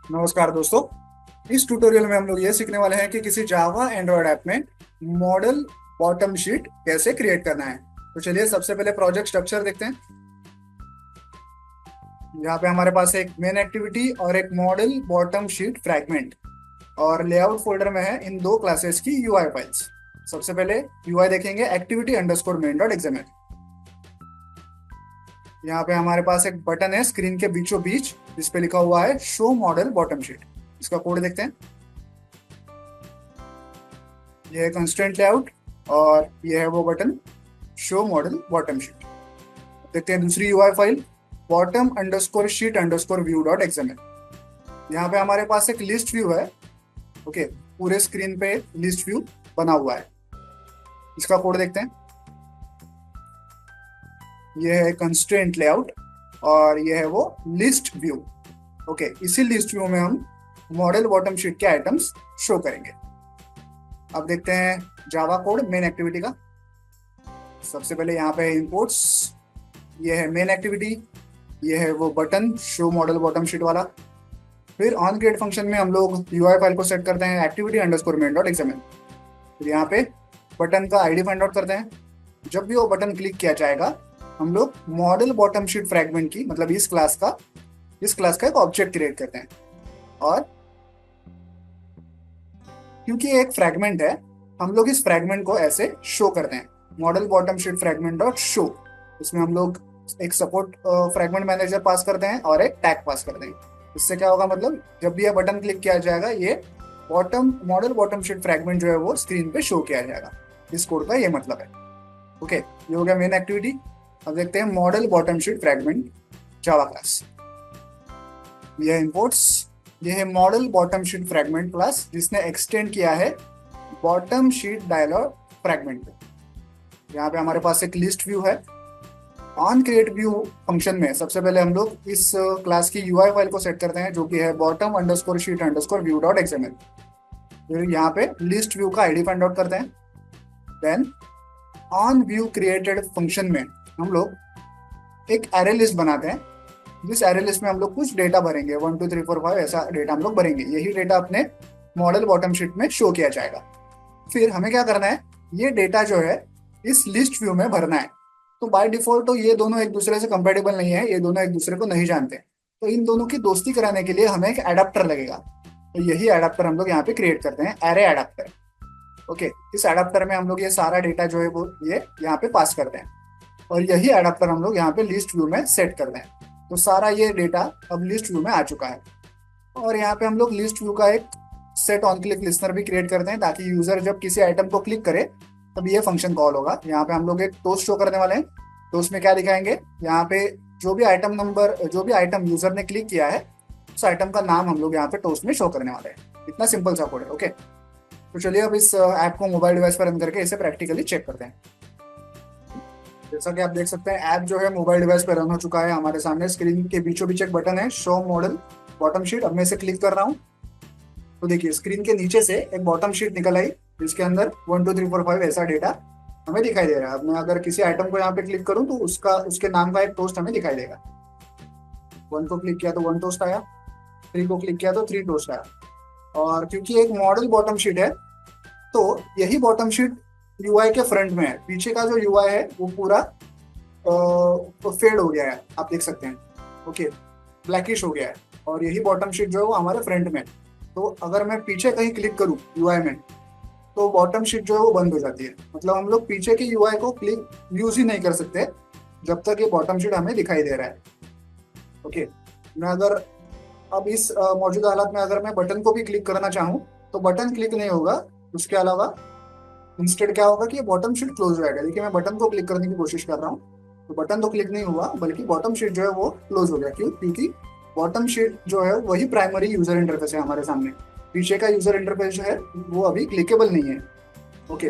नमस्कार दोस्तों। इस ट्यूटोरियल में हम लोग ये सीखने वाले हैं कि किसी जावा एंड्रॉयड ऐप में मॉडल बॉटम शीट कैसे क्रिएट करना है। तो चलिए सबसे पहले प्रोजेक्ट स्ट्रक्चर देखते हैं। यहाँ पे हमारे पास एक मेन एक्टिविटी और एक मॉडल बॉटम शीट फ्रैगमेंट और लेआउट फोल्डर में है इन दो क्लासेस की यूआई फाइल्स। सबसे पहले यूआई देखेंगे activity underscore main dot XML. यहाँ पे हमारे पास एक बटन है स्क्रीन के बीचों बीच जिस पे लिखा हुआ है शो मॉडल बॉटम शीट। इसका कोड देखते हैं। ये है कंस्ट्रेंट लेआउट और ये है वो button show model bottom sheet. देखते हैं दूसरी UI file bottom underscore sheet underscore view dot XML. यहाँ पे हमारे पास एक लिस्ट व्यू है। ओके, पूरे स्क्रीन पे लिस्ट व्यू बना हुआ है। इसका कोड देखते हैं। ये है कंस्ट्रेंट लेआउट और ये है वो लिस्ट व्यू। ओके, इसी लिस्ट व्यू में हम मॉडल बॉटम शीट के आइटम्स शो करेंगे। अब देखते हैं जावा कोड मेन एक्टिविटी का। सबसे पहले यहाँ पे इंपोर्ट्स, ये है मेन एक्टिविटी, ये है वो button show model bottom sheet वाला। फिर ऑन क्रिएट फंक्शन में हम लोग यूआई फाइल को सेट करते हैं activity underscore main dot XML. फिर यहाँ पे बटन का आईडी फाइंड आउट करते हैं। जब भी वो बटन क्लिक किया जाएगा हम लोग मॉडल बॉटम शीट फ्रैगमेंट की मतलब इस क्लास का एक ऑब्जेक्ट क्रिएट करते हैं। और क्योंकि ये एक फ्रैगमेंट है हम लोग इस फ्रैगमेंट को ऐसे शो करते हैं model bottom sheet fragment dot show. इसमें हम लोग एक सपोर्ट फ्रैगमेंट मैनेजर पास करते हैं और एक टैग पास करते हैं। इससे क्या होगा, मतलब जब भी ये बटन क्लिक किया जाएगा ये मॉडल बॉटम शीट फ्रैगमेंट जो है वो स्क्रीन पे शो किया जाएगा। इस कोड का ये मतलब है। ओके, ये हो गया मेन एक्टिविटी। अब देखते हैं model bottom sheet fragment Java class. ये इंपोर्ट्स, ये है model bottom sheet fragment class जिसने एक्सटेंड किया है बॉटम शीट डायलॉग फ्रैगमेंट पे। यहाँ पे हमारे पास एक लिस्ट व्यू है। ऑन क्रिएट व्यू फंक्शन में सबसे पहले हम लोग इस क्लास की यूआई फाइल को सेट करते हैं जो कि है bottom underscore sheet underscore view dot XML. फिर यहाँ पे लिस्ट व्यू का आईडी फाइंड आउट करते हैं। Then on view created function में हम लोग एक एरे लिस्ट बनाते हैं। जिस एरे लिस्ट में हम लोग कुछ डेटा भरेंगे 1 2 3 4 5 ऐसा डेटा हम लोग भरेंगे। यही डेटा अपने मॉडल बॉटम शीट में शो किया जाएगा। फिर हमें क्या करना है, ये डेटा जो है इस लिस्ट व्यू में भरना है। तो बाय डिफॉल्ट तो ये दोनों एक दूसरे से कंपेटेबल नहीं है, ये दोनों एक दूसरे को नहीं जानते। तो इन दोनों की दोस्ती कराने के लिए हमें एक एडाप्टर लगेगा। तो यही एडाप्टर हम लोग यहाँ पे क्रिएट करते हैं, एरे एडाप्टर। ओके, इस एडाप्टर में हम लोग ये सारा डेटा जो है वो ये यहाँ पे पास करते हैं और यही एडाप्टर हम लोग यहाँ पे लिस्ट व्यू में सेट करते हैं। तो सारा ये डेटा अब लिस्ट व्यू में आ चुका है। और यहाँ पे हम लोग लिस्ट व्यू का एक सेट ऑन क्लिक लिस्नर भी क्रिएट करते हैं ताकि यूजर जब किसी आइटम को क्लिक करे तब ये फंक्शन कॉल होगा। यहाँ पे हम लोग एक टोस्ट शो करने वाले हैं। तो उसमें क्या दिखाएंगे, यहाँ पे जो भी आइटम यूजर ने क्लिक किया है उस आइटम का नाम हम लोग यहाँ पे टोस्ट में शो करने वाले हैं। इतना सिंपल सा कोड है। ओके, तो चलिए अब इस ऐप को मोबाइल डिवाइस पर रन करके इसे प्रैक्टिकली चेक करते हैं। जैसा कि आप देख सकते हैं ऐप जो है मोबाइल डिवाइस पर रन हो चुका है। हमारे सामने स्क्रीन के बीचों बीच एक बटन है शो मॉडल बॉटम शीट। अब मैं इसे क्लिक कर रहा हूँ तो देखिए स्क्रीन के नीचे से एक बॉटम शीट निकल आई जिसके अंदर 1 2 3 4 5 ऐसा डेटा हमें दिखाई दे रहा है। अब मैं अगर किसी आइटम को यहाँ पे क्लिक करूँ तो उसके नाम का एक टोस्ट हमें दिखाई देगा। 1 को क्लिक किया तो 1 टोस्ट आया, 3 को क्लिक किया तो 3 टोस्ट आया। और क्योंकि एक मॉडल बॉटम शीट है तो यही बॉटम शीट यूआई के फ्रंट में है। पीछे का जो यूआई है वो पूरा तो फेड हो गया है, आप देख सकते हैं। ओके, ब्लैकिश हो गया है और यही बॉटम शीट जो है वो हमारे फ्रंट में। तो अगर मैं पीछे कहीं क्लिक करूँ यूआई में तो बॉटम शीट जो है वो बंद हो जाती है। मतलब हम लोग पीछे की यूआई को क्लिक यूज ही नहीं कर सकते जब तक ये बॉटम शीट हमें दिखाई दे रहा है। ओके, मैं अगर अब इस मौजूदा हालत में अगर मैं बटन को भी क्लिक करना चाहूँ तो बटन क्लिक नहीं होगा। उसके अलावा इंस्टेड क्या होगा कि ये बॉटम शीट क्लोज हो जाएगा। देखिए मैं बटन को क्लिक करने की कोशिश कर रहा हूँ तो बटन तो क्लिक नहीं हुआ बल्कि बॉटम शीट जो है वो क्लोज हो गया। क्यों? क्योंकि बॉटम शीट जो है वही प्राइमरी यूजर इंटरफेस है हमारे सामने। पीछे का यूजर इंटरफेस जो है वो अभी क्लिकेबल नहीं है। ओके,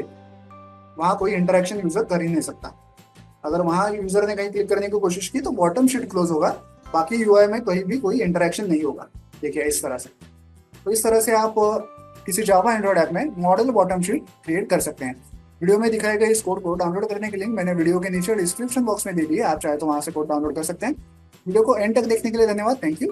वहाँ कोई इंटरेक्शन यूजर कर ही नहीं सकता। अगर वहाँ यूजर ने कहीं क्लिक करने की कोशिश की तो बॉटम शीट क्लोज होगा, बाकी यूआई में कहीं भी कोई इंटरेक्शन नहीं होगा। देखिए इस तरह से। तो इस तरह से आप किसी जावा एंड्रॉइड ऐप में मॉडल बॉटम शीट क्रिएट कर सकते हैं। वीडियो में दिखाए गए इस कोड को डाउनलोड करने की लिंक मैंने वीडियो के नीचे डिस्क्रिप्शन बॉक्स में दे दी है। आप चाहे तो वहां से कोड डाउनलोड कर सकते हैं। वीडियो को एंड तक देखने के लिए धन्यवाद। Thank you.